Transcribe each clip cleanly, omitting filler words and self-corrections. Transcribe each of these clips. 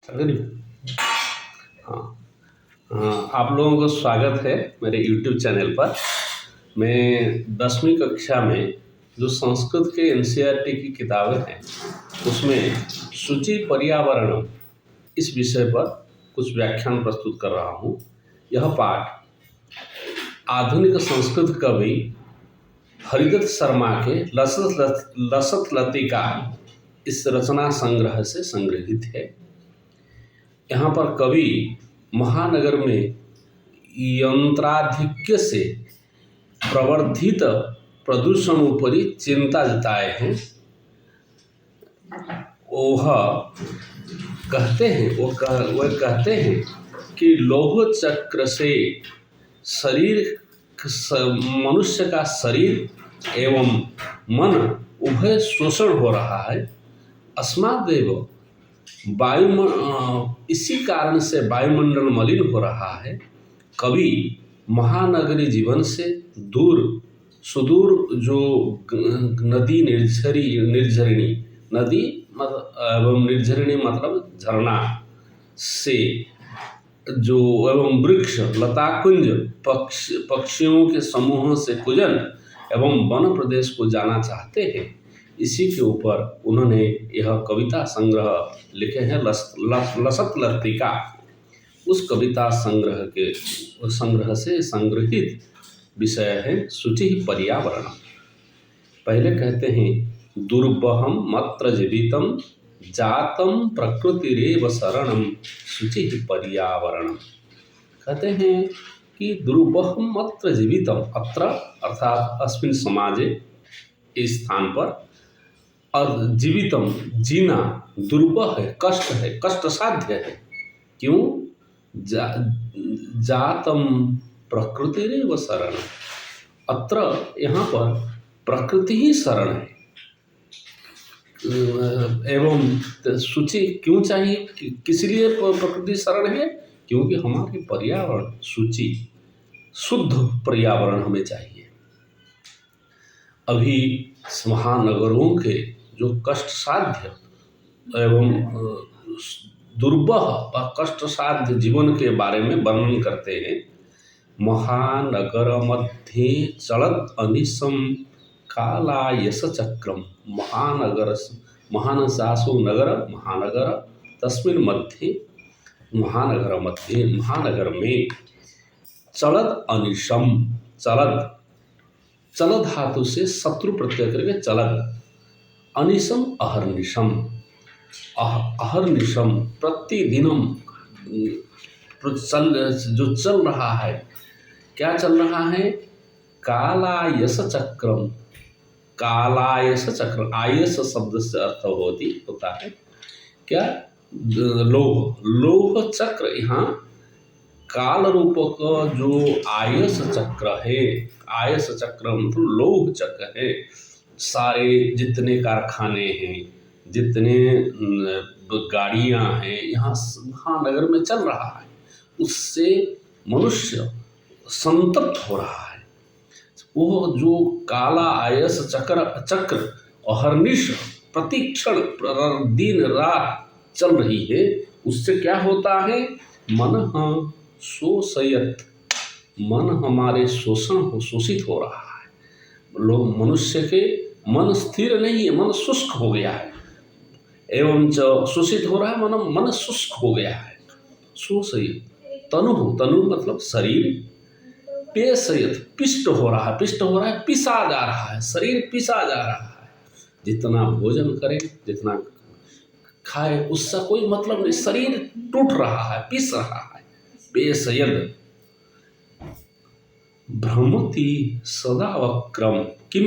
अगर हाँ हाँ, आप लोगों को स्वागत है मेरे YouTube चैनल पर। मैं 10वीं कक्षा में जो संस्कृत के NCERT की किताबें हैं उसमें शुचि पर्यावरण इस विषय पर कुछ व्याख्यान प्रस्तुत कर रहा हूँ। यह पाठ आधुनिक संस्कृत कवि हरिदत्त शर्मा के लसत लतिका इस रचना संग्रह से संग्रहित है। यहाँ पर कवि महानगर में यंत्राधिक्य से प्रवर्धित प्रदूषण उपरि चिंता जताए हैं। वह कहते हैं कि लौह चक्र से मनुष्य का शरीर एवं मन उभय शोषण हो रहा है। अस्मादेव इसी कारण से वायुमंडल मलिन हो रहा है। कवि महानगरी जीवन से दूर सुदूर जो नदी निर्झरिणी नदी एवं निर्झरिणी मतलब झरना से जो एवं वृक्ष लताकुंज पक्षियों के समूहों से कुजन एवं वन प्रदेश को जाना चाहते हैं। इसी के ऊपर उन्होंने यह कविता संग्रह लिखे हैं, लसत लतिका। उस कविता संग्रह से संग्रहित विषय है शुचि पर्यावरण। पहले कहते हैं, दुर्बहम मत्र जीवितम जातम प्रकृतिरेव शरणम शुचि पर्यावरण। कहते हैं कि दुर्बहम मत्र जीवितम, अत्र अर्थात अस्मिन् समाजे, इस स्थान पर, और जीवितम जीना दुर्बह है, कष्ट साध्य है। क्यों? जातम प्रकृतिरेव शरण। अत्र यहाँ पर प्रकृति ही शरण है। एवं शुचि क्यों चाहिए, किस लिए प्रकृति शरण है? क्योंकि हमारे पर्यावरण शुचि शुद्ध पर्यावरण हमें चाहिए। अभी महानगरों के जो कष्ट साध्य एवं दुर्बह व कष्ट साध्य जीवन के बारे में वर्णन करते हैं। महानगर मध्ये चलत अनिशम कालायस चक्रम। महानसासो नगर महानगर तस्मिन् मध्ये महानगर में चलत अनिशम। चल धातु से शत्रु प्रत्यय करके चलत, अनिशम अहर्निशम। अहर्निशम प्रतिदिनम जो चल रहा है। क्या चल रहा है? कालायस चक्रम। कालायस चक्र, आयस शब्द से अर्थ होता है क्या? लोह चक्र। यहाँ काल रूपक जो आयस चक्र है, आयस चक्र मतलब लौह चक्र है। सारे जितने कारखाने हैं, जितने गाड़ियां हैं, यहाँ महानगर में चल रहा है, उससे मनुष्य संतप्त हो रहा है। वो जो काला आयस चक्र अहर्निश प्रतिक्षण दिन रात चल रही है, उससे क्या होता है? मन शोषयत, मन हमारे शोषित हो रहा है। लोग मनुष्य के मन स्थिर नहीं है, मन शुष्क हो गया है। एवं शोषित हो रहा है, मन शुष्क हो गया है। शोषयत तनु मतलब शरीर, पेशयत पिष्ट हो रहा है, पिसा जा रहा है, शरीर पिसा जा रहा है। जितना भोजन करे, जितना खाए, उसका कोई मतलब नहीं, शरीर टूट रहा है, पिस रहा है। पेशयत भ्रमति सदा वक्रम। किम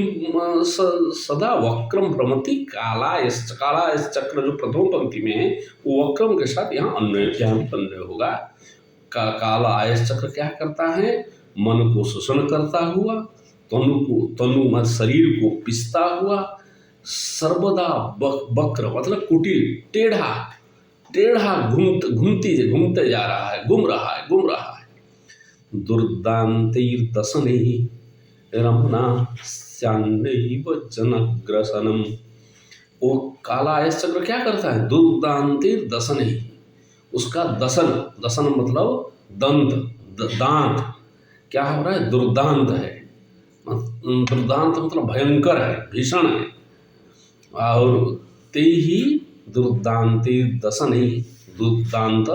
सदा वक्रम भ्रमति कालायस चक्र जो प्रथम पंक्ति में है, वो वक्रम के साथ यहाँ अन्वय होगा। काला आयस चक्र क्या करता है? मन को शोषण करता हुआ, तनु शरीर को पिसता हुआ, सर्वदा वक्र मतलब कुटिल, टेढ़ा घूमते जा रहा है, गुम रहा है। दुर्दान्तैर्दशनैः रमणा स्यान्नैव जनग्रसनम। वो काला आयस चक्र क्या करता है? दुर्दान्तैर्दशनैः, उसका दसन, दसन मतलब दंत, दांत क्या हो रहा है, दुर्दांत है। दुर्दांत मतलब भयंकर है, भीषण है। और ते ही दुर्दांते दशनै दुर्दांत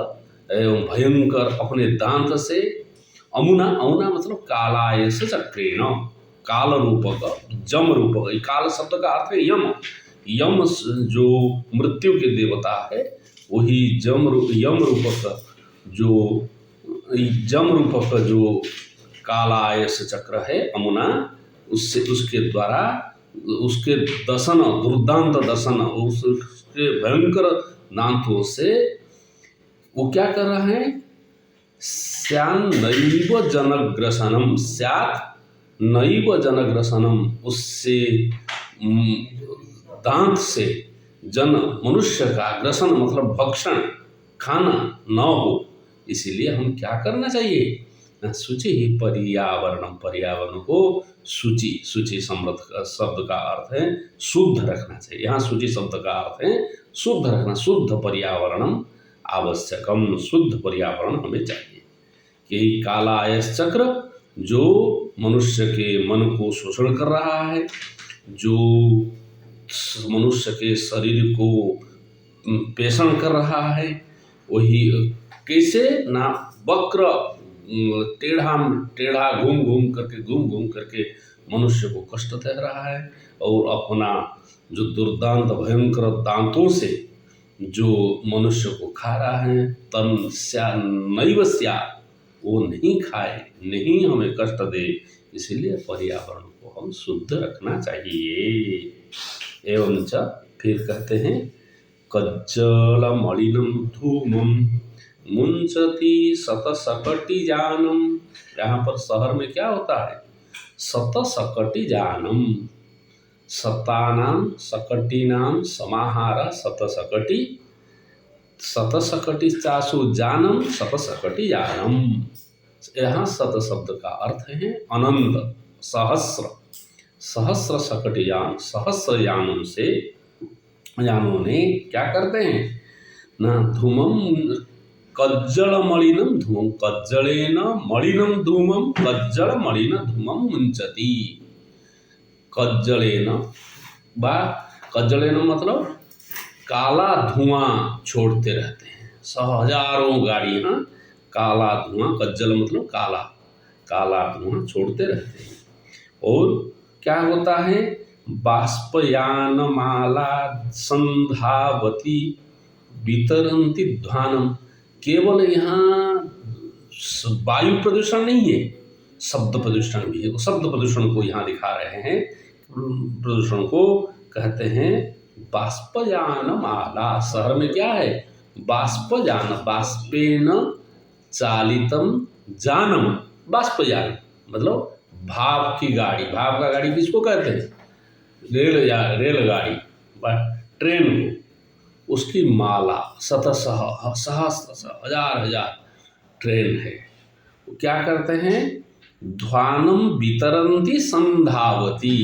एवं भयंकर अपने दांत से अमुना, अमुना मतलब कालायस चक्रेण, काल रूपक जम रूपक। काल शब्द का अर्थ है यम, यम जो मृत्यु के देवता है वही यम रूपक जो जम रूपक जो कालायस चक्र है अमुना, उससे उसके द्वारा उसके दसन, दुर्दांत दसन, उसके भयंकर दांतों से वो क्या कर रहा है, स्यान नैव जनग्रसनम, स्यात नैव जनग्रसनम, उससे दांत से जन मनुष्य का, ग्रसन मतलब भक्षण, खाना न हो। इसीलिए हम क्या करना चाहिए, शुचि ही पर्यावरणम, पर्यावरण को शुचि, शुचि शब्द का अर्थ है शुद्ध रखना चाहिए। यहाँ शुचि शब्द का अर्थ है शुद्ध रखना, शुद्ध पर्यावरणम आवश्यकम, शुद्ध पर्यावरण हमें चाहिए। यही कालायस चक्र जो मनुष्य के मन को शोषण कर रहा है, जो मनुष्य के शरीर को पेषण कर रहा है, वही कैसे ना वक्र टेढ़ा घूम घूम करके मनुष्य को कष्ट दे रहा है, और अपना जो दुर्दांत भयंकर दांतों से जो मनुष्य को खा रहा है, तन स्या नैव स्या, वो नहीं खाए, नहीं हमें कष्ट दे। इसलिए पर्यावरण को हम शुद्ध रखना चाहिए। एवं च फिर कहते हैं कज्जल मलिनम धूमम मुंचती शतशकटि जानम। यहाँ पर शहर में क्या होता है, शतशकटि जानम, शतानाम शकटीनाम समाहार शतशकटि, शतशकटि चासु जानम शतशकटि जानम। यहाँ शत शब्द का अर्थ है अनंत, सहस्र, सहस्र शकटि यान, सहस्र यानों से यानों ने क्या करते हैं ना, धूमम कज्जल मलिनम धूमम, कज्जलेन मलिनम धूमम, कज्जल मलिन धूमम मुंचती। कज्जलेन बा, कज्जलेन मतलब काला धुआं छोड़ते रहते हैं, हजारों गाड़ियाँ काला धुआं, कज्जल मतलब काला, काला धुआं छोड़ते रहते हैं। और क्या होता है, बाष्पयान माला संधावती वितरंती ध्वानम। केवल यहाँ वायु प्रदूषण नहीं है, शब्द प्रदूषण भी है। शब्द प्रदूषण को यहाँ दिखा रहे हैं, प्रदूषण को कहते हैं बाष्पयान माला। शहर में क्या है, बाष्पयान, बाष्पेन चालितम जानम, बाष्पयान मतलब भाप की गाड़ी। भाप का गाड़ी किसको कहते हैं, रेलगाड़ी, ट्रेन को, उसकी माला, शतशः सहस्र हजार हजार ट्रेन है। वो क्या करते हैं, ध्वानम वितरंती संधावती,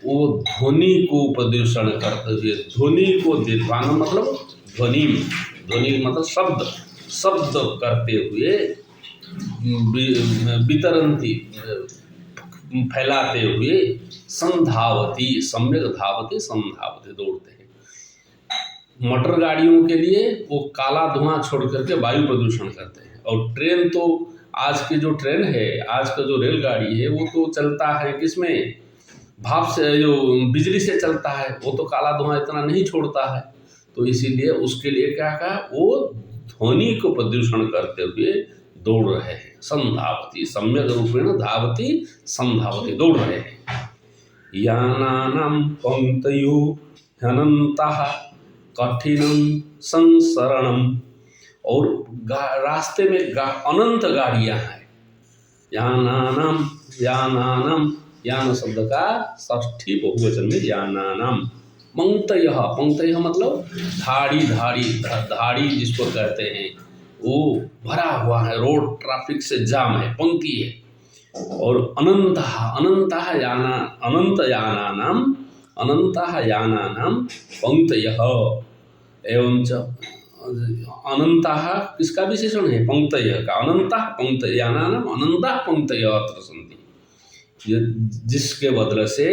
वो ध्वनि को प्रदूषण करते हुए, ध्वनि को, ध्वानम मतलब ध्वनि, ध्वनि मतलब शब्द, शब्द करते हुए, वितरंती फैलाते हुए, संधावती, सम्यक धावती, संधावती दौड़ते हैं। मोटर गाड़ियों के लिए वो काला धुआं छोड़ करके वायु प्रदूषण करते हैं। और ट्रेन तो आज की जो ट्रेन है, आज का जो रेलगाड़ी है, वो तो चलता है किसमें, भाप से, जो बिजली से चलता है, वो तो काला धुआं इतना नहीं छोड़ता है। तो इसीलिए उसके लिए क्या कहा, वो ध्वनि को प्रदूषण करते हुए दौड़ रहे हैं। संधावती, सम्यक रूपेण धावती संधावती, दौड़ रहे हैं। यानानां पंक्तयो ह्यनन्तः कठिनं संसरणम, और रास्ते में अनंत गाड़ियां हैं। यानानां, यानानां, यान शब्द का षष्ठी बहुवचन में यानानां, पंक्तयः, पंक्तयः मतलब धाड़ी, धाड़ी, धाड़ी जिसको कहते हैं, वो भरा हुआ है, रोड ट्रैफिक से जाम है, पंक्ति है। और अनंतः, अनंतः याना, अनंत यानानाम, अनंतः यानानाम पंक्तयः। एवं च अनंताः किसका विशेषण है? पंक्तयः का। अनंताः पंक्तयानाम् अनंताः पंक्तयः अत्र सन्ति। ये जिसके बदले से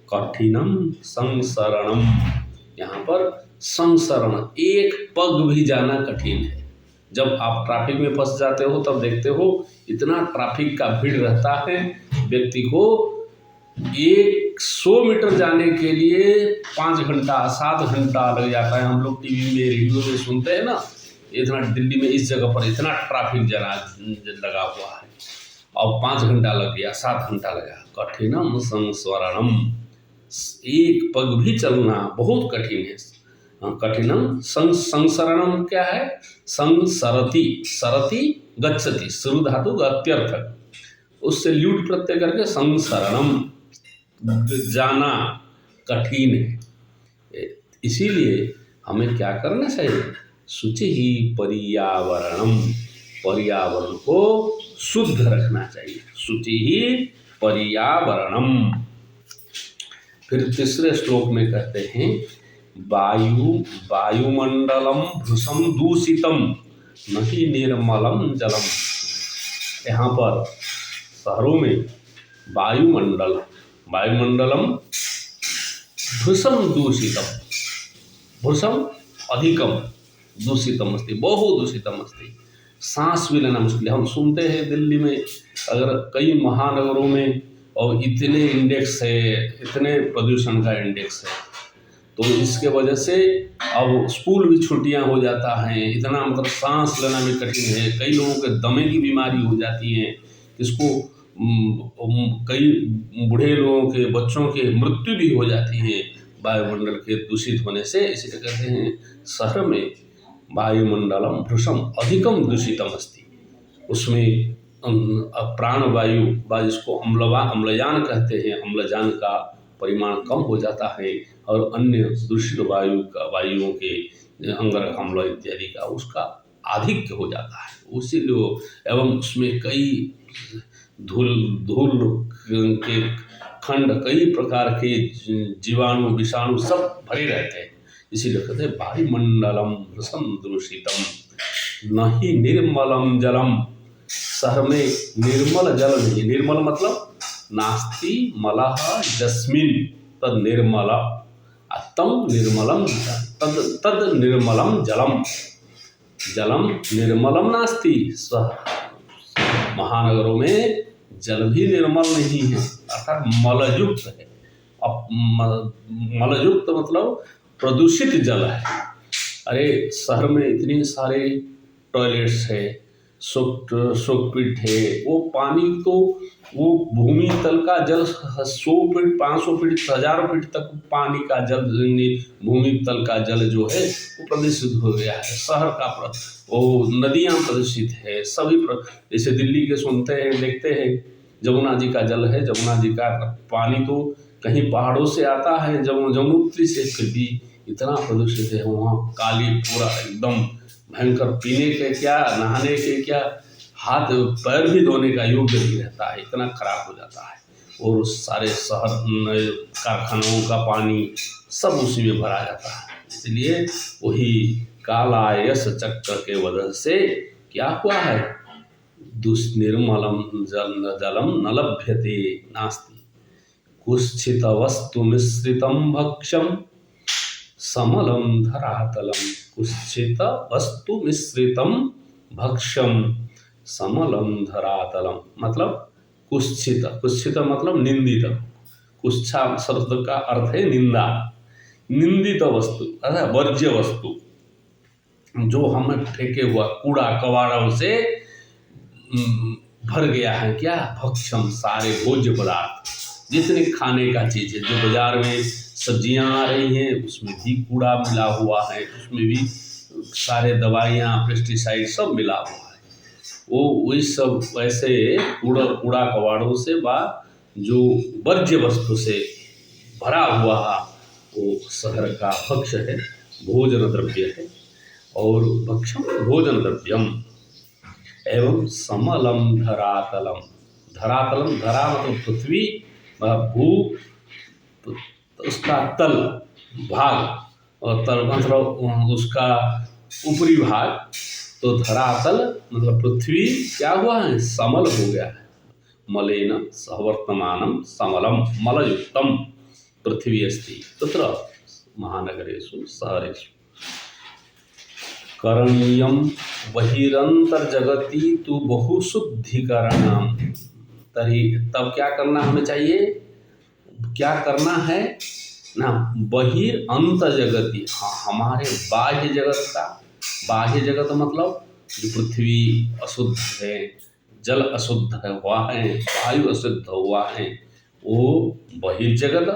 कठिनम संसरणम, यहाँ पर संसरण एक पग भी जाना कठिन है। जब आप ट्रैफिक में फंस जाते हो तब देखते हो इतना ट्रैफिक का भीड़ रहता है, व्यक्ति को 100 मीटर जाने के लिए 5 घंटा 7 घंटा लग जाता है। हम लोग टीवी में रेडियो में सुनते हैं ना, इतना दिल्ली में इस जगह पर इतना ट्रैफिक लगा हुआ है और 5 घंटा लग गया, 7 घंटा लगा। कठिनम संस्वरणम, एक पग भी चलना बहुत कठिन है। कठिनम संसरणम क्या है? संसरति, सरति गच्छति, शुरू धातु गत्यर्थक, उससे ल्यूट प्रत्यय करके संसरणम, जाना कठिन है। इसीलिए हमें क्या करना चाहिए? शुचि ही पर्यावरणम, पर्यावरण को शुद्ध रखना चाहिए। शुचि ही पर्यावरणम। फिर तीसरे श्लोक में कहते हैं वायुमंडलम भृशम दूषितम नहीं निर्मलम जलम। यहाँ पर शहरों में वायुमंडलम भृशम दूषितम, भृशम अधिकम, दूषितम अस्ति, बहु दूषितम अस्ति। सांस भी लेना मुश्किल है। हम सुनते हैं दिल्ली में अगर कई महानगरों में और इतने इंडेक्स है, इतने प्रदूषण का इंडेक्स है, तो इसके वजह से अब स्कूल भी छुट्टियां हो जाता है। इतना मतलब सांस लेना भी कठिन है। कई लोगों के दमे की बीमारी हो जाती है, इसको कई बूढ़े लोगों के, बच्चों के मृत्यु भी हो जाती है वायुमंडल के दूषित होने से। इसलिए कहते हैं शहर में वायुमंडलम भृशम अधिकम दूषितम अस्ति, उसमें प्राणवायु व जिसको अम्लजान कहते हैं, अम्लजान का परिमाण कम हो जाता है और अन्य दूषित वायुओं के अंगारक अम्ल इत्यादि का उसका आधिक्य हो जाता है। उसीलिए एवं उसमें कई धूल के खंड, कई प्रकार के जीवाणु विषाणु सब भरे रहते हैं। इसीलिए कहते हैं वायुमंडलम भृशम दूषितम नहीं निर्मलम जलम। शहर में निर्मल जल नहीं। निर्मल मतलब नास्ति मलः यस्मिन् तद निर्मल, तम निर्मलम तद निर्मलम जलम, जलम निर्मलम नास्ति। महानगरों में जल भी निर्मल नहीं है, अर्थात मलयुक्त है। अब मलयुक्त मतलब प्रदूषित जल है। अरे शहर में इतने सारे टॉयलेट्स है, शोकपीट है, वो पानी तो वो भूमि तल का जल 100 फीट 500 फीट 1000 फीट तक पानी का जल, भूमि तल का जल जो है वो प्रदूषित हो गया है। शहर का वो नदियाँ प्रदूषित है सभी जैसे दिल्ली के सुनते हैं, देखते हैं जमुना जी का जल है, जमुना जी का पानी तो कहीं पहाड़ों से आता है, जमुनोत्री से, फिर भी इतना प्रदूषित है वहाँ। काली पूरा एकदम भयंकर, पीने के क्या, नहाने के क्या, हाथ पैर भी धोने का योग्य नहीं रहता है, इतना खराब हो जाता है। और सारे शहर कारखानों का पानी सब उसी में भरा जाता है। इसलिए वही कालायस चक्र के वजह से क्या हुआ है? दुष्निर्मलम जलम न लभ्यते नास्ति कुत्सित वस्तु मिश्रितम भक्ष्यम समलम धरातलम। कुत्सित वस्तु मिश्रितम भक्ष्यम समलम धरातलम मतलब कुत्सित, कुत्सित मतलब निंदित। कुत्सा शब्द का अर्थ है निंदा, निंदित वस्तु अर्थात वर्ज्य वस्तु जो हमें फेंके हुआ कूड़ा कबाड़ों से भर गया है। क्या? भक्ष्यम सारे भोज्य पदार्थ, जितने खाने का चीज़ है, जो बाजार में सब्जियां आ रही हैं उसमें भी कूड़ा मिला हुआ है, उसमें भी सारे दवाइयाँ पेस्टिसाइड सब मिला हुआ है। वो वही सब वैसे कूड़ा कबाड़ों से व जो वर्ज्य वस्तु से भरा हुआ वो शहर का भक्ष्य है, भोजन द्रव्य है। और भक्ष्यम भोजन द्रव्यम एवं समलम धरातलम। धरातलम, धरा मतलब पृथ्वी, भू उसका तल भाग, और तल मतलब उसका ऊपरी भाग, तो धरातल मतलब पृथ्वी क्या हुआ है, समल हो गया है। मलेन सवर्तमानं समलं मलयुक्तं पृथ्वी अस्ति तत्र महानगरेषु शहरेषु। करणीयं बहिरंतर्जगति तु बहुशुद्धिकरणम्। तरी तब क्या करना हमें चाहिए, क्या करना है ना, बहिर्अंत जगति, हाँ हमारे बाह्य जगत का, बाह्य जगत मतलब जो पृथ्वी अशुद्ध है, जल अशुद्ध हुआ है, वायु अशुद्ध हुआ है, वो बहिर्जगत,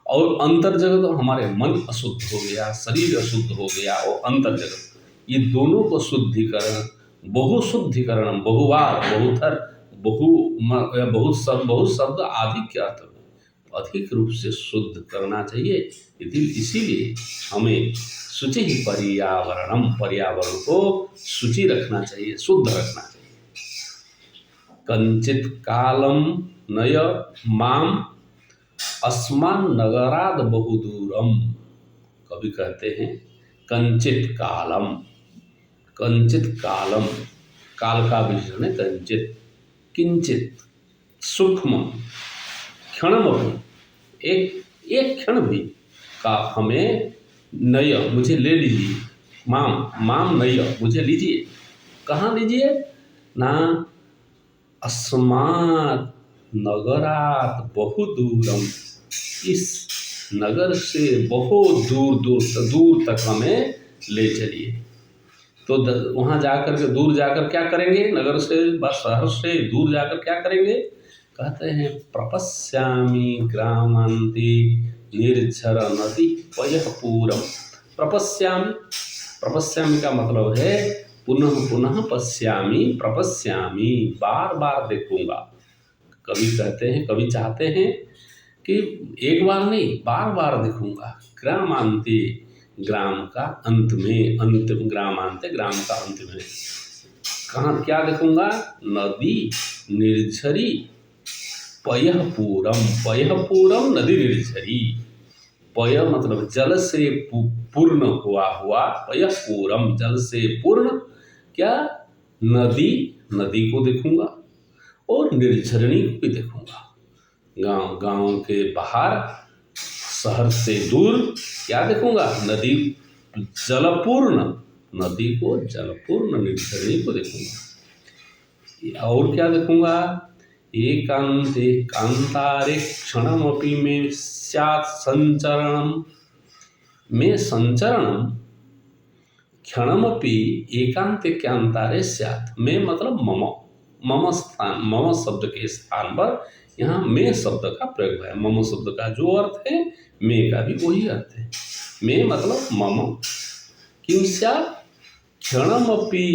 और अंतर जगत हमारे मन अशुद्ध हो गया, शरीर अशुद्ध हो गया, वो अंतर जगत। ये दोनों को शुद्धिकरण, बहुशुद्धिकरण, बहुवार, बहुथर, बहुत शब्द आदि के अर्थ में अधिक रूप से शुद्ध करना चाहिए। इसीलिए हमें शुचि ही पर्यावरणम, पर्यावरण को शुचि रखना चाहिए, शुद्ध रखना चाहिए। कंचित कालम नय माम अस्मान नगराद बहुदूरम। कवि कहते हैं कंचित कालम, कंचित कालम, काल का विशेषण है कंचित, किंचित, सूक्ष्म, क्षणम, एक क्षण भी का हमें नय, मुझे ले लीजिए, माम नय, मुझे लीजिए, कहाँ लीजिए ना, अस्मात् नगरात बहुदूरम, इस नगर से बहुत दूर तक हमें ले चलिए। तो वहाँ जाकर के, दूर जाकर क्या करेंगे, नगर से बस शहर से दूर जाकर क्या करेंगे, कहते हैं प्रपश्यामि ग्रामांति निर्झर नदी पयः पूरम। प्रपश्यामि, प्रपश्यामि का मतलब है पुनः पुनः पश्यामि, प्रपश्यामि, बार बार देखूंगा। कवि कहते हैं, कवि चाहते हैं कि एक बार नहीं, बार बार देखूंगा। ग्रामांते, ग्राम का अंत में, अंतिम ग्रामांते, ग्राम का अंत में कहाँ क्या देखूंगा, नदी निर्झरी पयः पूरम, पयः पूरम नदी निर्झरी, पय मतलब जल से पूर्ण हुआ, पयः पूरम जल से पूर्ण, क्या नदी, नदी को देखूंगा, और निर्झरणी को भी देखूंगा। गांव के बाहर, शहर से दूर क्या देखूंगा, नदी जलपूर्ण, नदी को जलपूर्ण, निर्झरणी को देखूंगा। और क्या देखूंगा, एकांते कांतारे क्षणमपि में स्यात् संचरणम, में संचरणम क्षणमपि एकांते कांतारे स्यात्, में मतलब मम, मम स्थान, मम शब्द के स्थान पर यहाँ में शब्द का प्रयोग है। मम शब्द का जो अर्थ है, में का भी वही अर्थ है। में मतलब मम, किम स्यात् क्षणमपि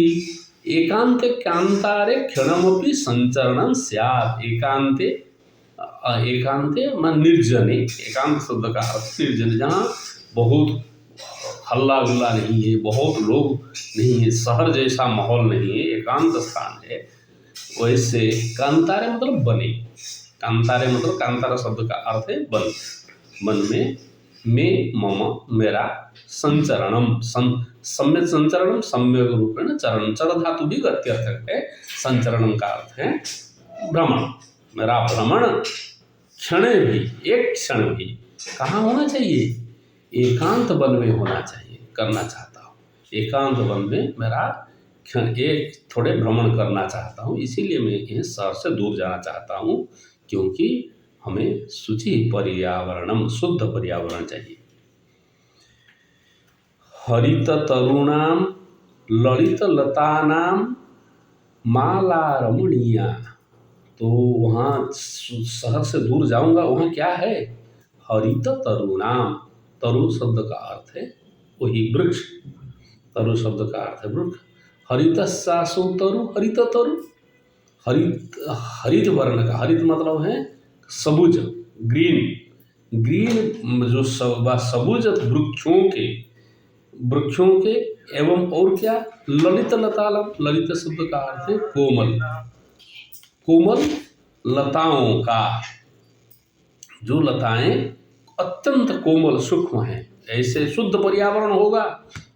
एकांते कांतारे क्षणमपि संचरणम स्यात्, एकांते, एकांते मन निर्जने, एकांत शब्द का अर्थ निर्जन, जहाँ बहुत हल्ला गुल्ला नहीं है, बहुत लोग नहीं है, शहर जैसा माहौल नहीं है, एकांत स्थान है। वैसे कांतारे मतलब बने, कांतारे मतलब, कांतारा शब्द का अर्थ है बन, मन में मम मेरा, संचरणम सम्यक संचरणम, सम्यक रूपेण चरण, चर धातु भी गत्यर्थक है, संचरणम का अर्थ है भ्रमण, मेरा भ्रमण क्षण भी, एक क्षण भी कहाँ होना चाहिए, एकांत वन में होना चाहिए, करना चाहता हूँ। एकांत वन में मेरा क्षण, एक थोड़े भ्रमण करना चाहता हूँ, इसीलिए मैं इस शहर से दूर जाना चाहता हूँ, क्योंकि हमें शुचि पर्यावरणम, शुद्ध पर्यावरण चाहिए। हरित तरुणाम ललित लतानाम माला रमणीया, तो वहाँ शहर से दूर जाऊंगा, वहाँ क्या है, हरित तरुणाम, तरु शब्द का अर्थ है वही वृक्ष, तरु शब्द का अर्थ है वृक्ष। हरित सासु तरु, हरित तरु, हरित, हरित वर्ण का, हरित मतलब है सबुज, ग्रीन, ग्रीन जो सबुज वृक्षों के एवं और क्या, ललित लतालम, ललित शब्द का अर्थ है कोमल, कोमल लताओं का, जो लताएं अत्यंत कोमल सूक्ष्म हैं, ऐसे शुद्ध पर्यावरण होगा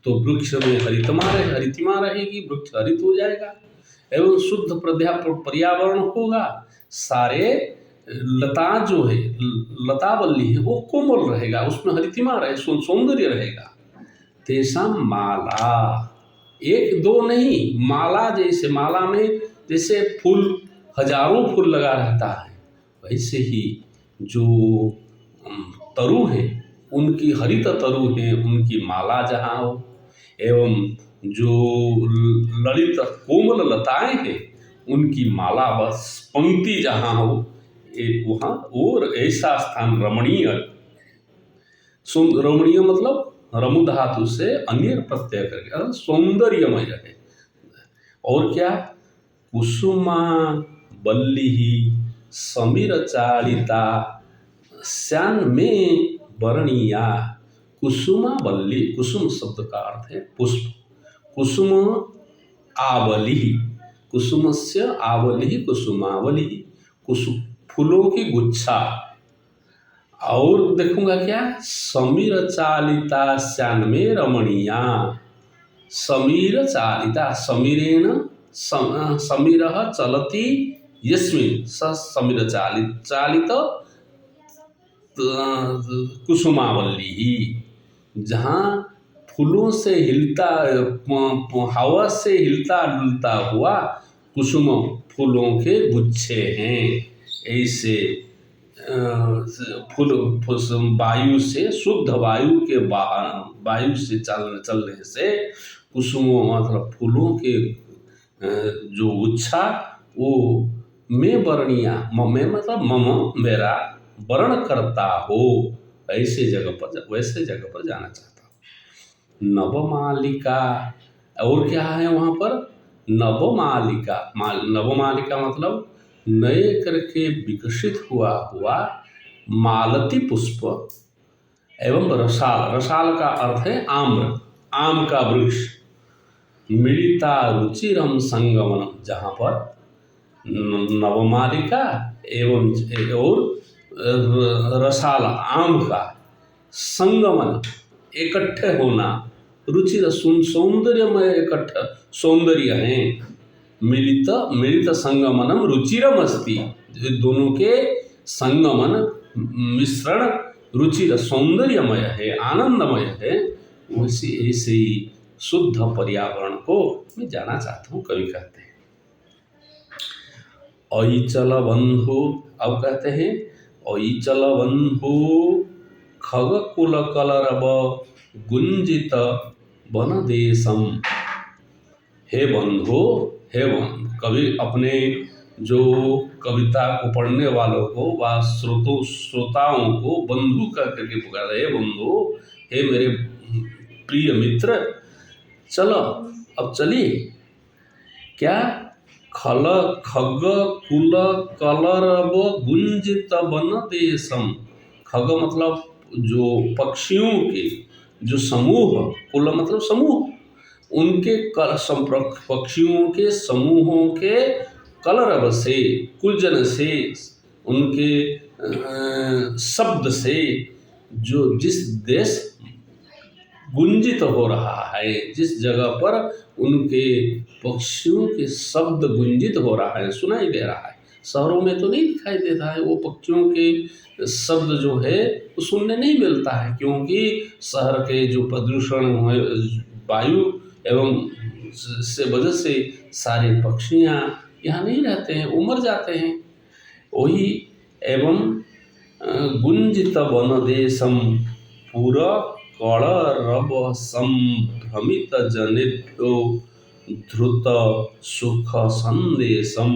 तो वृक्ष में हरितिमा रहेगी, वृक्ष हरित हो जाएगा। एवं शुद्ध पर्यावरण होगा, सारे लता जो है, लतावल्ली है, वो कोमल रहेगा, उसमें हरितिमा रहे, सौंदर्य रहेगा। तेषां माला, एक दो नहीं, माला, जैसे माला में जैसे फूल, हजारों फूल लगा रहता है, वैसे ही जो तरु हैं, उनकी हरित तरु हैं, उनकी माला जहाँ हो, एवं जो ललित कोमल लताएं हैं, उनकी माला, बस पंक्ति जहाँ हो, वहाँ, और ऐसा स्थान रमणीय। रमणीय मतलब रमु धातु से अन्य प्रत्यय करके सौंदर्यमय है। और क्या, कुसुमा बल्ली समीर चालिता श्यान में वर्णिया। कुसुमा बल्ली, कुसुम शब्द का अर्थ है पुष्प, कुसुम आवली, कुसुमस्य आवली कुसुमावली, कुसुम फूलों की गुच्छा। और देखूंगा क्या, समीर चालिता श्यान में रमणीया। समीर चालिता, समीरेण समीरः चलति यस्मिन् स समीर चालित कुसुमावल्ली, जहाँ फूलों से हिलता, हवा से हिलता डुलता हुआ कुसुम फूलों के गुच्छे हैं। ऐसे फूल वायु से, शुद्ध वायु के वायु से चलने से कुसुम मतलब फूलों के जो गुच्छा, वो में वर्णिया, में मतलब मम, मेरा वर्ण करता हो, ऐसे जगह पर, वैसे जगह पर जाना चाहता हूँ। नवमालिका, और क्या है वहाँ पर, नवमालिका। नवमालिका मतलब नए करके विकसित हुआ मालती पुष्प एवं रसाल। रसाल का अर्थ है आम्र, आम का वृक्ष। मिलिता रुचिरम संगमनम, जहाँ पर नवमालिका एवं और रसाल आम का संगमन, इकट्ठे होना, रुचिर सौंदर्यमय, इकट्ठा सौंदर्य है। मिलित संगमनम रुचिरम अस्ति, दोनों के संगमन, मिश्रण, रुचिर सौंदर्यमय है, आनंदमय है। वैसे ऐसे ही शुद्ध पर्यावरण को मैं जाना चाहता हूँ, कवि कहते हैं। ऐचल बंधु, अब कहते हैं ऐचल बंधु खग कुल कलरव गुंजित वन देशम। हे बंधु, हे कवि अपने जो कविता को पढ़ने वालों को व श्रोताओं को बंधु कह करके पुकारा। हे बंधु, हे मेरे प्रिय मित्र, चलो अब चलिए। क्या, खग कुल कलरव गुंजित वन देशम। खग मतलब जो पक्षियों के जो समूह, कुल मतलब समूह, उनके पक्षियों के समूहों के कलरव से, कुलजन से, उनके शब्द से, जो जिस देश गुंजित हो रहा है, जिस जगह पर उनके पक्षियों के शब्द गुंजित हो रहा है, सुनाई दे रहा है। शहरों में तो नहीं दिखाई देता है वो पक्षियों के शब्द जो है वो सुनने नहीं मिलता है, क्योंकि शहर के जो प्रदूषण है, वायु एवं से वजह से सारे पक्षियाँ यहाँ नहीं रहते हैं, वो मर जाते हैं। वही एवं गुंजित वन देशम पूरा कलरव संभ्रमित जनेभ्यो ध्रुत सुख संदेशम।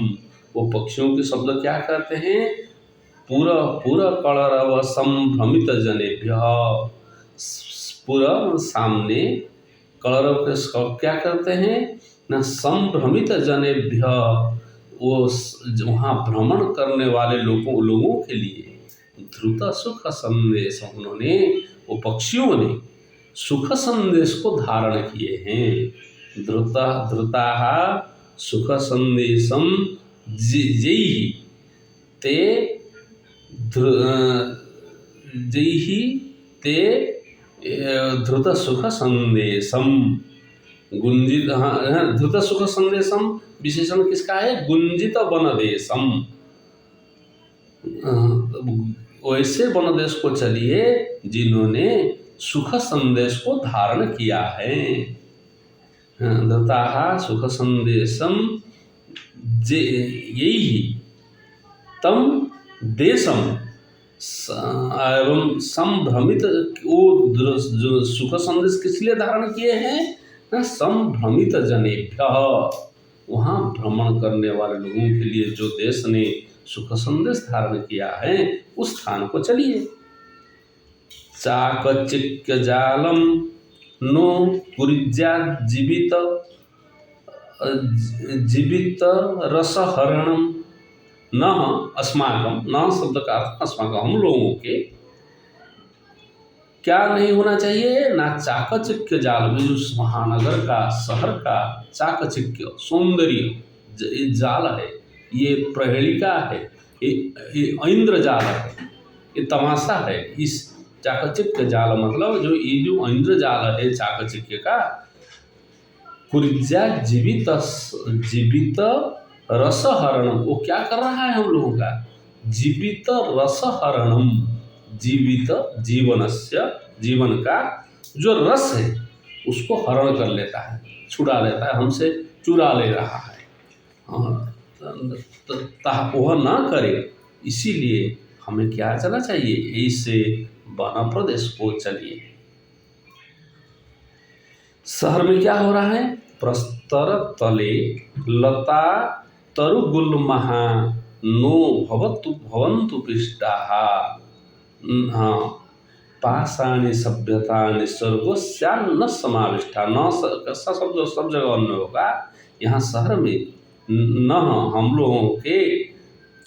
वो पक्षियों के शब्द क्या कहते हैं, पूरा कलरव संभ्रमित जनेभ्य, पूरा सामने, कलरव के शब्द क्या करते हैं न, संभ्रमित जनेभ्य, वो वहाँ भ्रमण करने वाले लोगों के लिए ध्रुत सुख संदेश, उन्होंने, वो पक्षियों ने सुख संदेश को धारण किए हैं। ध्रुता सुख संदेशम जैहि ते धृत सुख संदेशम, गुंजित, हाँ, धृत सुख संदेशम विशेषण किसका है? गुंजित वनदेशम। वैसे वनदेश को चलिए जिन्होंने सुख संदेश को धारण किया है। धृता सुख संदेशम यही तम देशम एवं संभ्रमित, वो जो सुख संदेश किस लिए धारण किए हैं? संभ्रमित जनेभ्य, वहाँ भ्रमण करने वाले लोगों के लिए जो देश ने सुख संदेश धारण किया है उस स्थान को चलिए। चाकचिक्य जालम नो कुरिज्या जीवित रसहरणम न अस्माकम, न शब्द का अर्थ अस्माकम, हम लोगों के क्या नहीं होना चाहिए? ना चाकचिक्य जाल में, जो महानगर का, शहर का चाकचिक्य सौंदर्य जाल है, ये प्रहेलिका है, ये ऐन्द्र जाल है, ये तमाशा है। इस चाकचिक्य जाल मतलब जो ये जो ऐन्द्र जाल है चाकचिक्य का, कुरिज्या जीवित रसहरणम, वो क्या कर रहा है हम लोगों का? जीवित रसहरणम, जीवित जीवनस्य, जीवन का जो रस है उसको हरण कर लेता है, छुड़ा लेता है, हमसे चुरा ले रहा है। वह ना करे, इसीलिए हमें क्या चलना चाहिए? ऐसे वन प्रदेश को चलिए। शहर में क्या हो रहा है? प्रस्तर तले लता तरुगुल्महा नो भवन्तु पिष्टाः, हाँ, पाषाणी सभ्यता निसर्गस्यान्न समाविष्टा, न शब्द सब जगह अन्य होगा। यहाँ शहर में न हम लोगों के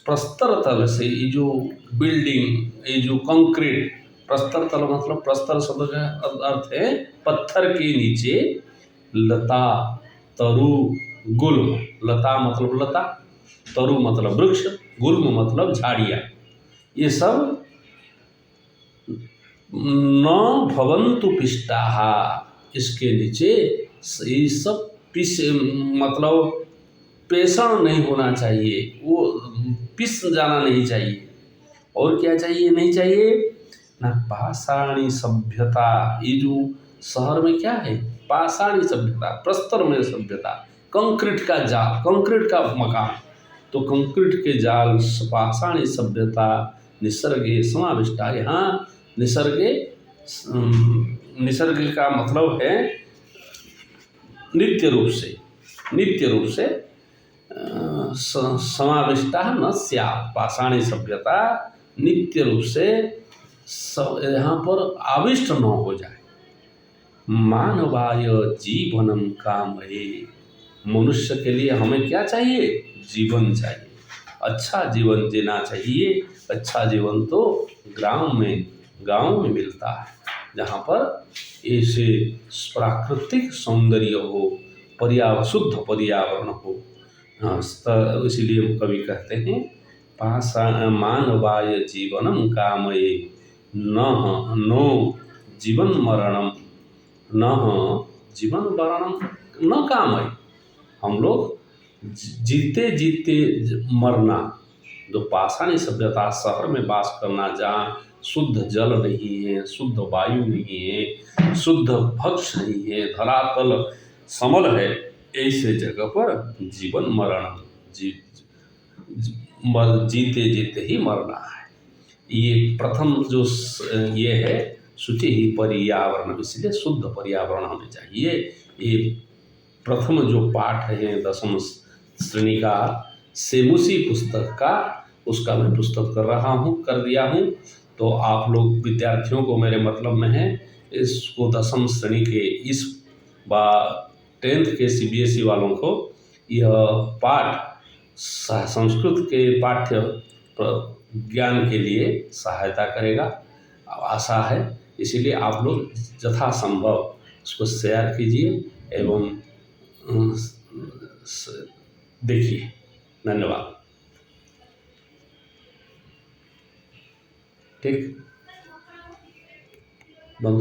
प्रस्तर तल से, ये जो बिल्डिंग, ये जो कंक्रीट, प्रस्तर तल मतलब प्रस्तर शब्द का अर्थ है पत्थर के नीचे, लता तरु गुल्म, लता मतलब लता, तरु मतलब वृक्ष, गुल्म मतलब झाड़ियाँ, ये सब न भवन्तु पिष्टाः, इसके नीचे ये सब मतलब पेषण नहीं होना चाहिए, वो पिस जाना नहीं चाहिए। और क्या चाहिए? नहीं चाहिए ना पाषाणी सभ्यता, ये जो शहर में क्या है? पाषाणी सभ्यता, प्रस्तर में सभ्यता, कंक्रीट का जाल, कंक्रीट का मकान, तो कंक्रीट के जाल, पाषाणी सभ्यता निसर्गे समाविष्टा। यहाँ निसर्ग का मतलब है नित्य रूप से समाविष्टा न स्यात्, पाषाणी सभ्यता नित्य रूप से यहाँ पर आविष्ट न हो जाए। मानवाय जीवनम कामये, मनुष्य के लिए हमें क्या चाहिए? जीवन चाहिए, अच्छा जीवन जीना चाहिए। अच्छा जीवन तो गांव में मिलता है, जहाँ पर ऐसे प्राकृतिक सौंदर्य हो, शुद्ध पर्यावरण हो। हाँ, इसीलिए कवि कहते हैं मानवाय जीवनम कामये नो जीवन मरणम न कामये। हम लोग जीते जीते मरना, जो पाषाणी सभ्यता शहर में वास करना, जहाँ शुद्ध जल नहीं है, शुद्ध वायु नहीं है, शुद्ध भक्ष्य नहीं है, धरातल समल है, ऐसे जगह पर जीवन मरण, जीते जीते ही मरना है। ये प्रथम जो ये है शुचि ही पर्यावरण, इसलिए शुद्ध पर्यावरण हमें चाहिए। ये प्रथम जो पाठ है 10वीं श्रेणी का सेमुसी पुस्तक का, उसका मैं पुस्तक कर दिया हूँ। तो आप लोग विद्यार्थियों को मेरे मतलब में है, इसको 10वीं श्रेणी के इस 10th के CBSE वालों को यह पाठ संस्कृत के पाठ्य ज्ञान के लिए सहायता करेगा, आशा है। इसीलिए आप लोग यथासंभव उसको शेयर कीजिए एवं देखिए। धन्यवाद। ठीक।